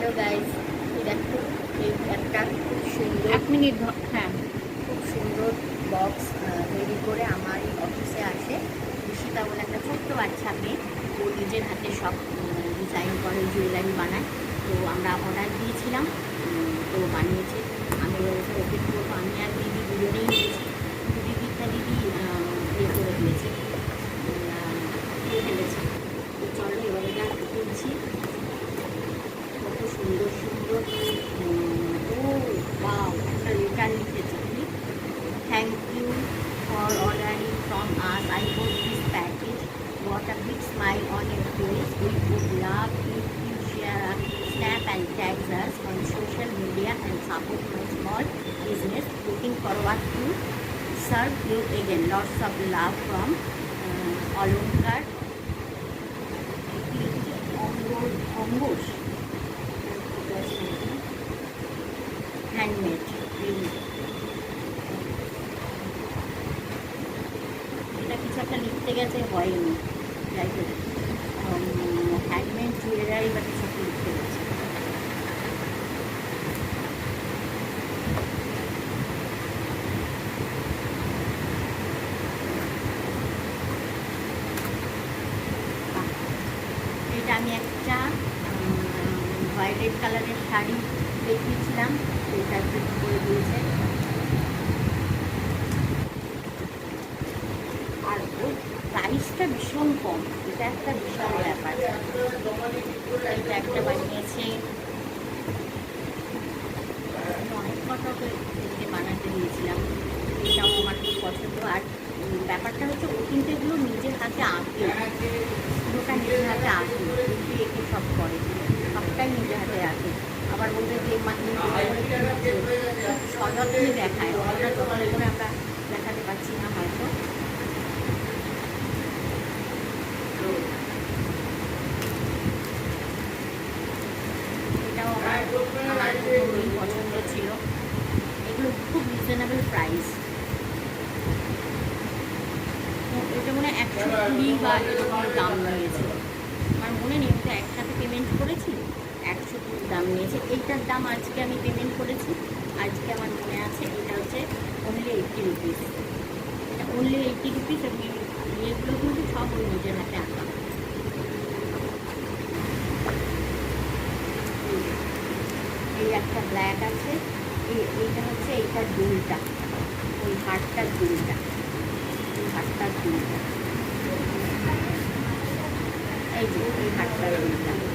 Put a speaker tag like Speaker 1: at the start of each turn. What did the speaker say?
Speaker 1: Hello guys, দেখো এই একটা খুব সুন্দর
Speaker 2: 1 মিনিট হ্যাঁ।
Speaker 1: খুব সুন্দর বক্স তৈরি করে আমার অফিসে আসে। ঋষিতা বলে একটা ছোট্ট বাচ্চা মেয়ে, ও নিজের হাতে সব ডিজাইন করে, জুয়েলারি বানায়। তো আমরা অর্ডার দিয়েছিলাম, তো বানিয়েছে। আমি বলেছি ওপেন করবো, আমি আর দিদি দুজনেই নিয়েছি। দিদি ইয়ে করে দিয়েছে, দিয়ে ফেলেছে। তো চলো এবার এটা তুলছি। কত সুন্দর সুন্দর। ও বাও, একটা লেটার লিখেছে তুমি। Thank you for ordering from us. I hope this package brought a big smile on your face. We would love if you share a snap and tag us on social media and support my small business. Looking forward to serve you again. Lots of love from Alankar Angosh. Handmade. এটা কিছু একটা লিখতে গেছে, হয়নি। যাই হোক, handmade jewellery বা কিছু একটা লিখতে গেছে। এটা আমি একটা ভায়োলেট কালারের শাড়ি দেখিয়েছিলাম, এটা প্রিন্ট করে দিয়েছে। আর ওর প্রাইসটা ভীষণ কম, এটা একটা বিশাল ব্যাপার। এটা একটা বানিয়েছে, অনেক কটা থেকে বানাতে দিয়েছিলাম। এটাও আমার খুব পছন্দ। আর ব্যাপারটা হচ্ছে ও কিন্তু এগুলো নিজের হাতে আঁকে, পুরোটা নিজের হাতে আঁকে, এঁকে এঁকে সব করে, সবটাই নিজের হাতে আঁকে। আবার বলতে যে সযত্নে দেখায়, অতটা যত্ন করে আমরা দেখাতে পারছি না হয়তো। এটাও আমার খুবই পছন্দ ছিল। এগুলো খুব রিজনেবল প্রাইস। এটা মনে হয় 120 বা এরকম দাম নিয়েছিল, আমার মনে নেই। তো একসাথে পেমেন্ট করেছি, 120 দাম নিয়েছে। এইটার দাম আজকে আমি পেমেন্ট করেছি, আজকে আমার মনে আছে। এটা হচ্ছে অনলি 80 রুপিস। এটা অনলি 80 রুপিস। আমি ইয়েগুলো কিন্তু সব ওই নিজের হাতে আঁকা। এই একটা ব্ল্যাক আছে, এইটা হচ্ছে এইটার দুলটা, ওই হারটার দুলটা, এই হারটার দুলটা, এই যে এই হারটার দুলটা।